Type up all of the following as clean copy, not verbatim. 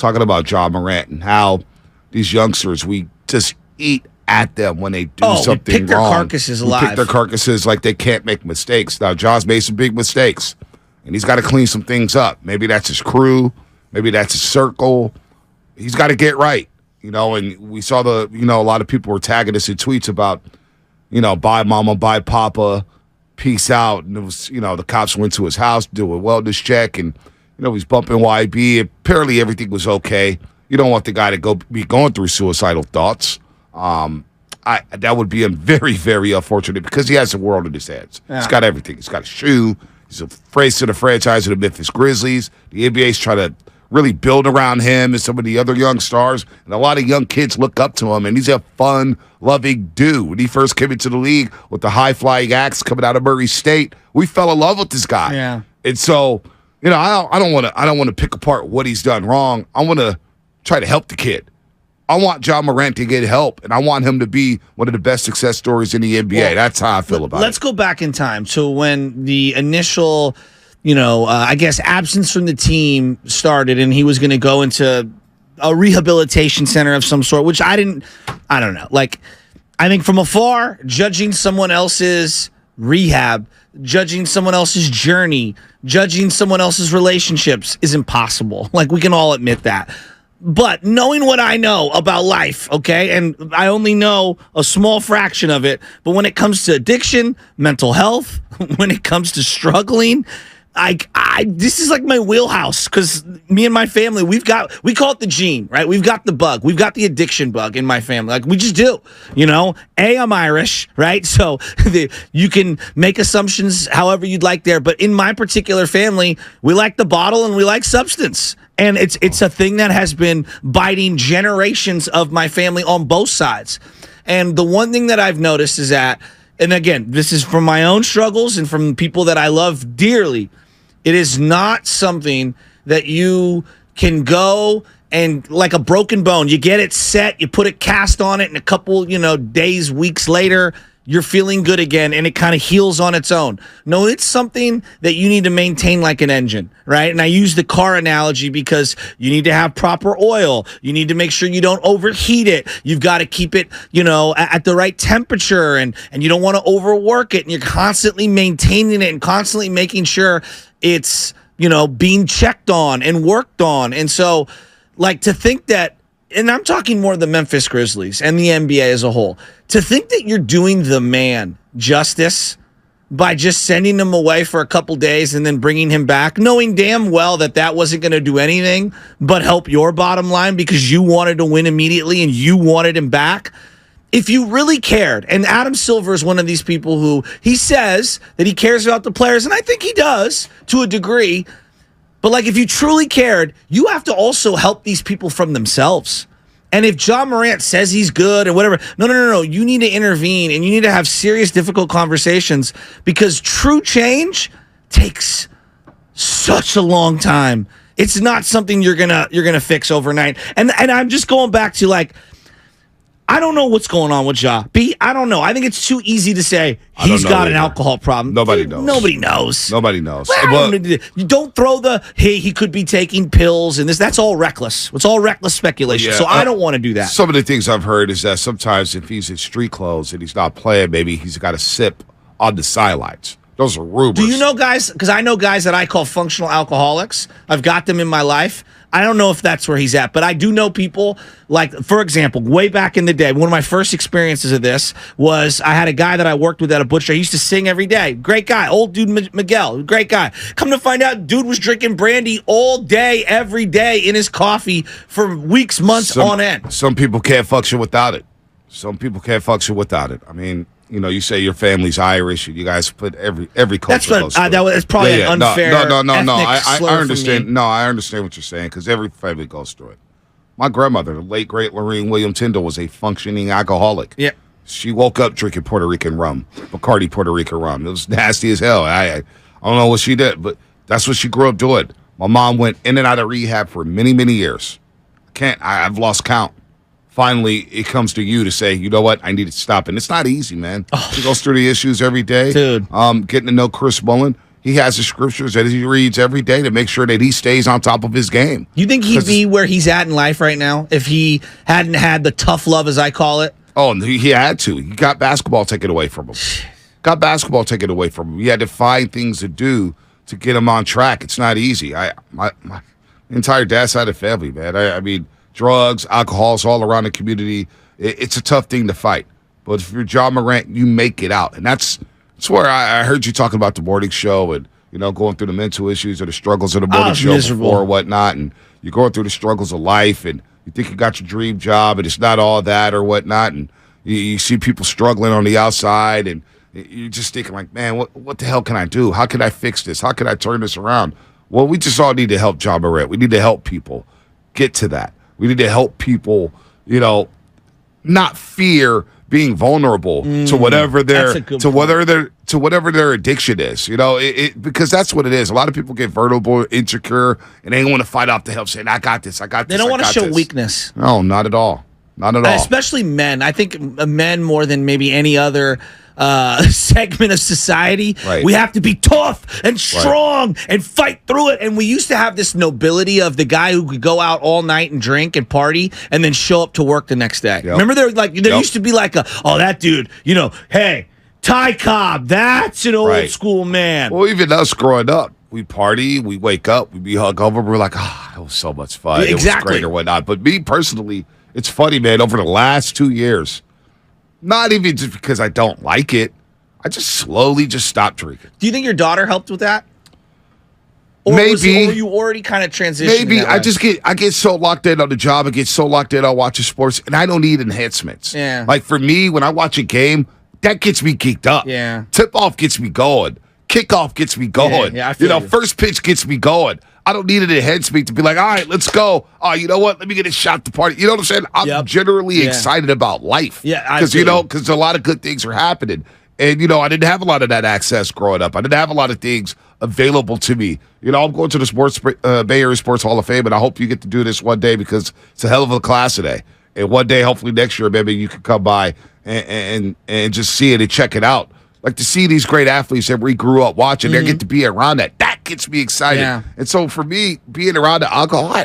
talking about Ja Morant and how these youngsters, we just eat at them when they do something pick their wrong. carcasses alive. We pick their carcasses like they can't make mistakes. Now, Ja's made some big mistakes, and he's got to clean some things up. Maybe that's his crew. Maybe that's his circle. He's got to get right, and we saw a lot of people were tagging us in tweets about, bye mama, bye papa, peace out. And it was, the cops went to his house, do a wellness check, and, he's bumping YB. Apparently everything was okay. You don't want the guy to be going through suicidal thoughts. That would be very, very unfortunate because he has the world in his hands. Yeah. He's got everything. He's got a shoe. He's a face of the franchise of the Memphis Grizzlies. The NBA's trying to really build around him and some of the other young stars. And a lot of young kids look up to him, and he's a fun, loving dude. When he first came into the league with the high-flying acts coming out of Murray State, we fell in love with this guy. Yeah. And so, I don't want to pick apart what he's done wrong. I want to try to help the kid. I want Ja Morant to get help, and I want him to be one of the best success stories in the NBA. Well, that's how I feel about it. Let's go back in time to when the initial, absence from the team started, and he was going to go into a rehabilitation center of some sort, which I don't know. Like, I think from afar, judging someone else's rehab, judging someone else's journey, judging someone else's relationships is impossible. Like, we can all admit that. But knowing what I know about life, okay, and I only know a small fraction of it, but when it comes to addiction, mental health, when it comes to struggling, this is like my wheelhouse because me and my family, we call it the gene, right? We've got the bug. We've got the addiction bug in my family. Like, we just do, I'm Irish, right? So you can make assumptions however you'd like there. But in my particular family, we like the bottle and we like substance. And it's a thing that has been biting generations of my family on both sides. And the one thing that I've noticed is that, and again, this is from my own struggles and from people that I love dearly, it is not something that you can go and like a broken bone, you get it set, you put a cast on it, and a couple, days, weeks later, you're feeling good again, and it kind of heals on its own. No, it's something that you need to maintain like an engine, right? And I use the car analogy because you need to have proper oil. You need to make sure you don't overheat it. You've got to keep it, at the right temperature, and you don't want to overwork it. And you're constantly maintaining it and constantly making sure it's, being checked on and worked on. And so, like, to think that, and I'm talking more the Memphis Grizzlies and the NBA as a whole, to think that you're doing the man justice by just sending him away for a couple days and then bringing him back, knowing damn well that wasn't going to do anything but help your bottom line because you wanted to win immediately and you wanted him back. If you really cared, and Adam Silver is one of these people who he says that he cares about the players, and I think he does to a degree, but like if you truly cared, you have to also help these people from themselves. And if Ja Morant says he's good or whatever, no. You need to intervene and you need to have serious, difficult conversations because true change takes such a long time. It's not something you're gonna fix overnight. And I'm just going back to like, I don't know what's going on with Ja. I don't know. I think it's too easy to say he's got an alcohol problem. Nobody knows. Nobody knows. Nobody knows. Well, you don't throw he could be taking pills and this. That's all reckless. It's all reckless speculation. Yeah, so I don't want to do that. Some of the things I've heard is that sometimes if he's in street clothes and he's not playing, maybe he's got to sip on the sidelines. Those are rumors. Do you know guys? Because I know guys that I call functional alcoholics. I've got them in my life. I don't know if that's where he's at, but I do know people, like, for example, way back in the day, one of my first experiences of this was I had a guy that I worked with at a butcher. I used to sing every day. Great guy. Old dude Miguel. Great guy. Come to find out, dude was drinking brandy all day, every day in his coffee for weeks, months on end. Some people can't function without it. I mean, you say your family's Irish, and you guys put every culture. That's probably an unfair. No. I understand. Me. No, I understand what you're saying because every family goes through it. My grandmother, the late great Lorraine William Tyndall, was a functioning alcoholic. Yeah, she woke up drinking Puerto Rican rum, Bacardi Puerto Rican rum. It was nasty as hell. I don't know what she did, but that's what she grew up doing. My mom went in and out of rehab for many, many years. I've lost count. Finally, it comes to you to say, you know what, I need to stop. And it's not easy, man. She goes through the issues every day. Dude. Getting to know Chris Mullen. he has the scriptures that he reads every day to make sure that he stays on top of his game. You think he'd be where he's at in life right now if he hadn't had the tough love, as I call it? Oh, and he had to. He got basketball taken away from him. He had to find things to do to get him on track. It's not easy. My entire dad's side of the family, man. I mean, drugs, alcohol's all around the community. It's a tough thing to fight. But if you're Ja Morant, you make it out. And that's where I heard you talking about the morning show and, going through the mental issues or the struggles of the morning show before or whatnot. And you're going through the struggles of life and you think you got your dream job and it's not all that or whatnot. And you see people struggling on the outside and you're just thinking like, man, what the hell can I do? How can I fix this? How can I turn this around? Well, we just all need to help Ja Morant. We need to help people get to that. We need to help people, not fear being vulnerable to whatever their addiction is. Because that's what it is. A lot of people get vulnerable, insecure, and they want to fight off the help, saying, "I got this. I got this." They don't want to show weakness. No, not at all. Not at all. Especially men. I think men more than maybe any other segment of society. Right. We have to be tough and strong and fight through it. And we used to have this nobility of the guy who could go out all night and drink and party and then show up to work the next day. Yep. Remember, there used to be like that dude, hey, Ty Cobb, that's an old school man. Well, even us growing up, we party, we wake up, we be hungover, we're like, that was so much fun. Exactly. It was great or whatnot. But me personally, it's funny, man, over the last 2 years, not even just because I don't like it, I just slowly stopped drinking. Do you think your daughter helped with that? Or maybe. Or were you already kind of transitioning? Maybe. I get so locked in on the job, I get so locked in on watching sports, and I don't need enhancements. Yeah. Like for me, when I watch a game, that gets me geeked up. Yeah. Tip-off gets me going. Kickoff gets me going. Yeah, I feel you. First pitch gets me going. I don't need it in head speed to be like, all right, let's go. Oh, you know what? Let me get a shot to party. You know what I'm saying? I'm generally excited about life. Yeah, because a lot of good things are happening. And, I didn't have a lot of that access growing up. I didn't have a lot of things available to me. I'm going to the Bay Area Sports Hall of Fame, and I hope you get to do this one day because it's a hell of a class today. And one day, hopefully next year, maybe you can come by and just see it and check it out. Like to see these great athletes that we grew up watching, they get to be around that. That gets me excited. Yeah. And so for me, being around the alcohol,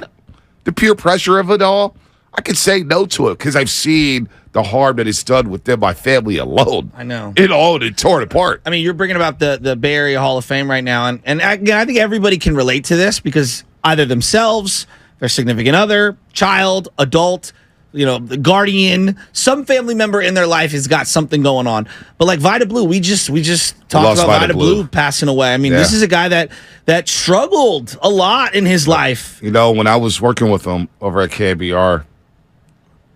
the peer pressure of it all, I can say no to it because I've seen the harm that it's done within my family alone. I know. It tore it apart. I mean, you're bringing about the Bay Area Hall of Fame right now. And again, I think everybody can relate to this because either themselves, their significant other, child, adult, the guardian, some family member in their life has got something going on. But like Vida Blue, we just talked about Vida Blue passing away. I mean, this is a guy that struggled a lot in his life. When I was working with him over at KBR,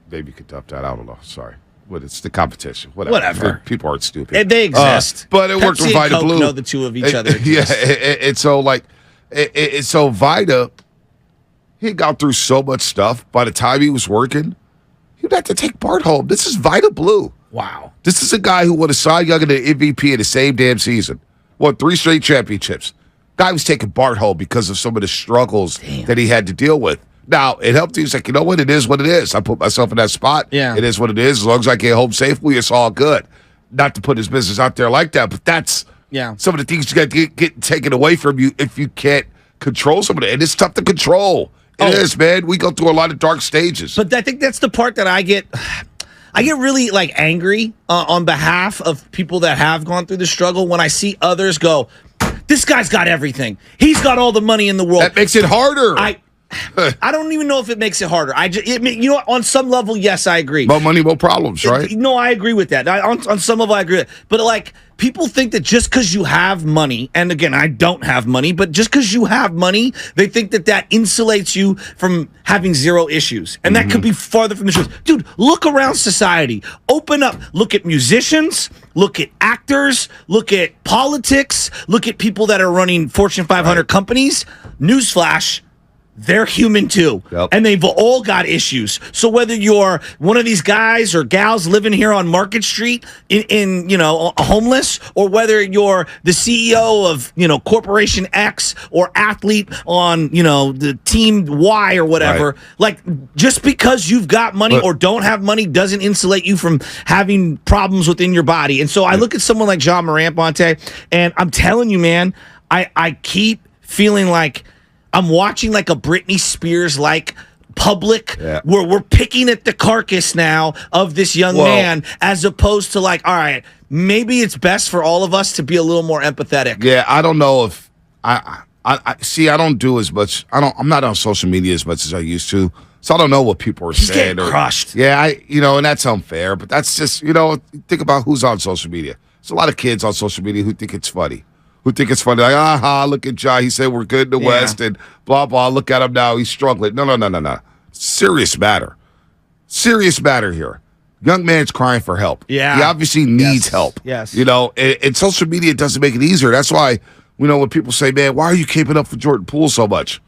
maybe you could dump that. I don't know. Sorry. But it's the competition. Whatever. People aren't stupid. They exist. But it worked with Vida Coke Blue. Know the two of each other. Yeah. So Vida, he had gone through so much stuff. By the time he was working, he'd have to take Bart home. This is Vida Blue. Wow. This is a guy who won a Cy Young and an MVP in the same damn season. Won 3 straight championships. Guy was taking Bart home because of some of the struggles that he had to deal with. Now, it helped. He's like, you know what? It is what it is. I put myself in that spot. Yeah. It is what it is. As long as I get home safely, it's all good. Not to put his business out there like that, but that's some of the things you got to get taken away from you if you can't control some of it. And it's tough to control. It is, man. We go through a lot of dark stages. But I think that's the part that I get really angry on behalf of people that have gone through the struggle when I see others go, this guy's got everything. He's got all the money in the world. That makes it harder. I don't even know if it makes it harder. On some level, yes, I agree. More money, more problems, right? No, I agree with that. On some level, I agree with that. But people think that just because you have money, and again, I don't have money, but just because you have money, they think that insulates you from having zero issues. And that could be farther from the truth. Dude, look around society. Open up. Look at musicians. Look at actors. Look at politics. Look at people that are running Fortune 500 companies. Newsflash. They're human too. Yep. And they've all got issues. So whether you're one of these guys or gals living here on Market Street in homeless, or whether you're the CEO of, Corporation X or athlete on, the team Y or whatever, just because you've got money or don't have money doesn't insulate you from having problems within your body. And so I look at someone like Ja Morant, Bonte, and I'm telling you, man, I keep feeling like I'm watching like a Britney Spears like public where we're picking at the carcass now of this young man, as opposed to like, all right, maybe it's best for all of us to be a little more empathetic. Yeah, I don't know if I see. I don't do as much. I'm not on social media as much as I used to, so I don't know what people are saying. Getting crushed. Yeah, and that's unfair. But that's just think about who's on social media. There's a lot of kids on social media who think it's funny. Like, look at Ja. He said we're good in the West and blah, blah. Look at him now. He's struggling. No. Serious matter. Serious matter here. Young man's crying for help. Yeah. He obviously needs help. Yes. And social media doesn't make it easier. That's why, when people say, man, why are you keeping up for Jordan Poole so much?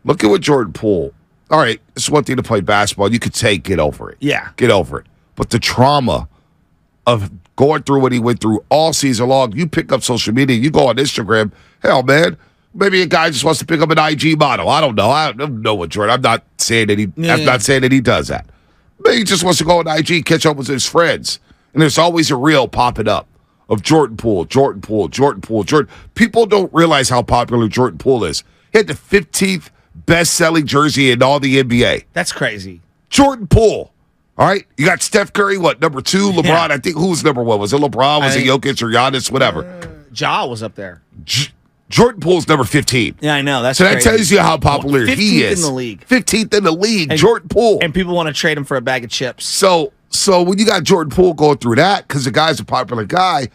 Look at what Jordan Poole. All right, it's one thing to play basketball. You could get over it. Yeah. Get over it. But the trauma of going through what he went through all season long, you pick up social media, you go on Instagram, hell, man, maybe a guy just wants to pick up an IG model. I don't know. I don't know what Jordan. I'm not saying that he does that. Maybe he just wants to go on IG, catch up with his friends. And there's always a reel popping up of Jordan Poole. People don't realize how popular Jordan Poole is. He had the 15th best-selling jersey in all the NBA. That's crazy. Jordan Poole. All right, you got Steph Curry, number 2? LeBron, yeah. I think who was number 1? Was it LeBron? Was it Jokic or Giannis? Whatever. Ja was up there. Jordan Poole's number 15. Yeah, I know. That's so crazy. That tells you how popular he is. 15th in the league. 15th in the league, Jordan Poole. And people want to trade him for a bag of chips. So when you got Jordan Poole going through that, because the guy's a popular guy,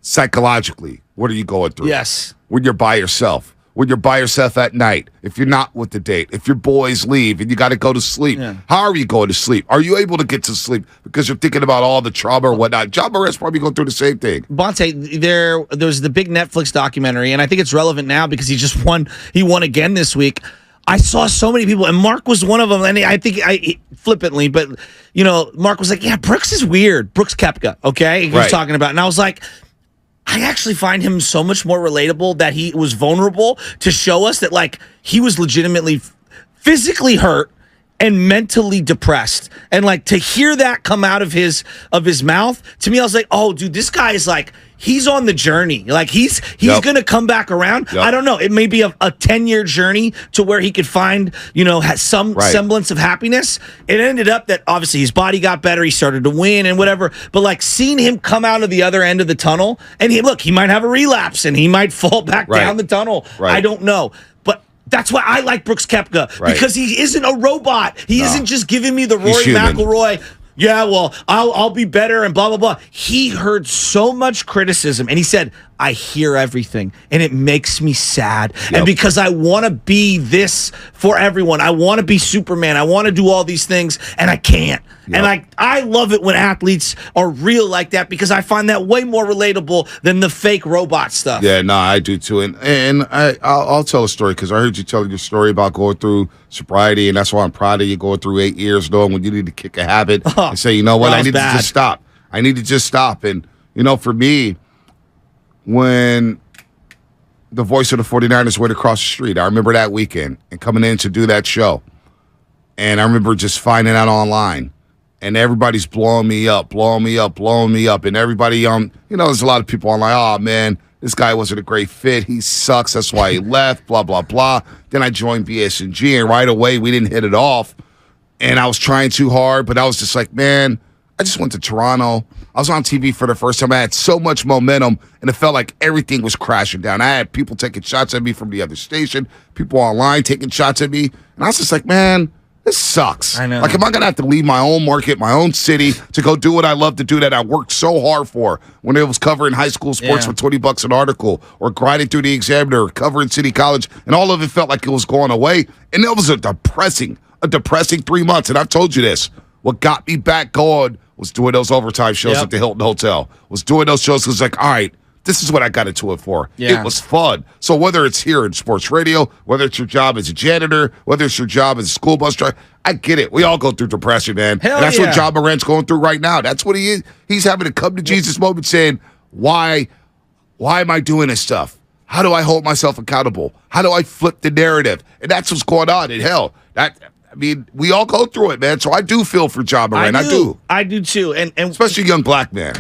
psychologically, what are you going through? Yes. When you're by yourself. When you're by yourself at night, if you're not with the date, if your boys leave and you got to go to sleep, how are you going to sleep? Are you able to get to sleep because you're thinking about all the trauma or whatnot? Ja Morant's probably going through the same thing. Bonte, there's the big Netflix documentary, and I think it's relevant now because he won again this week. I saw so many people, and Mark was one of them, and I think flippantly, but Mark was like, yeah, Brooks is weird. Brooks Koepka, okay? He was talking about, and I was like, I actually find him so much more relatable that he was vulnerable to show us that, like, he was legitimately physically hurt and mentally depressed. And, like, to hear that come out of his mouth, to me, I was like, oh, dude, this guy is, like, he's on the journey. Like, he's going to come back around. Yep. I don't know. It may be a 10-year journey to where he could find, some semblance of happiness. It ended up that, obviously, his body got better. He started to win and whatever. But, like, seeing him come out of the other end of the tunnel, and he might have a relapse, and he might fall back down the tunnel. Right. I don't know. But that's why I like Brooks Koepka, because he isn't a robot. He isn't just giving me the Rory McIlroy, yeah, well, I'll be better and blah, blah, blah. He heard so much criticism, and he said, I hear everything, and it makes me sad. Yep. And because I want to be this for everyone. I want to be Superman. I want to do all these things, and I can't. Yep. And I love it when athletes are real like that, because I find that way more relatable than the fake robot stuff. Yeah, no, I do too. And I'll tell a story, because I heard you telling your story about going through sobriety, and that's why I'm proud of you going through 8 years, knowing when you need to kick a habit and say, you know what, I need to just stop. I need to just stop. And, for me, when the voice of the 49ers went across the street, I remember that weekend and coming in to do that show. And I remember just finding out online. And everybody's blowing me up. And everybody, there's a lot of people online, oh, man, this guy wasn't a great fit. He sucks. That's why he left, blah, blah, blah. Then I joined BSG, and right away we didn't hit it off. And I was trying too hard, but I was just like, man, I just went to Toronto. I was on TV for the first time. I had so much momentum, and it felt like everything was crashing down. I had people taking shots at me from the other station, people online taking shots at me. And I was just like, man, this sucks. I know. Like, am I going to have to leave my own market, my own city, to go do what I love to do that I worked so hard for when it was covering high school sports for $20 an article, or grinding through the Examiner, or covering City College, and all of it felt like it was going away. And it was a depressing 3 months. And I've told you this. What got me back going was doing those overtime shows at the Hilton Hotel. Was doing those shows because, like, all right, this is what I got into it for. Yeah. It was fun. So whether it's here in sports radio, whether it's your job as a janitor, whether it's your job as a school bus driver, I get it. We all go through depression, man. Hell and that's what Ja Morant's going through right now. That's what he is. He's having a come to Jesus moment, saying, why am I doing this stuff? How do I hold myself accountable? How do I flip the narrative? And that's what's going on. And hell, we all go through it, man. So I do feel for Ja Morant. I do too. And especially a young black man.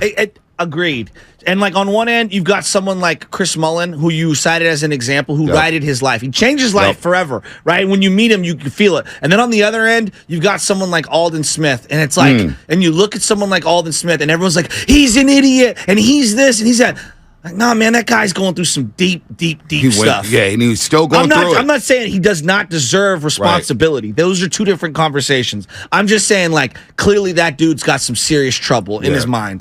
Agreed. And like on one end, you've got someone like Chris Mullin, who you cited as an example, who righted his life. He changed his life forever, right? When you meet him, you can feel it. And then on the other end, you've got someone like Alden Smith, and it's like, and you look at someone like Alden Smith, and everyone's like, he's an idiot, and he's this, and he's that. Like, nah, man, that guy's going through some deep stuff. Yeah, and he's still going through it. I'm not saying he does not deserve responsibility. Right. Those are two different conversations. I'm just saying, like, clearly that dude's got some serious trouble in his mind.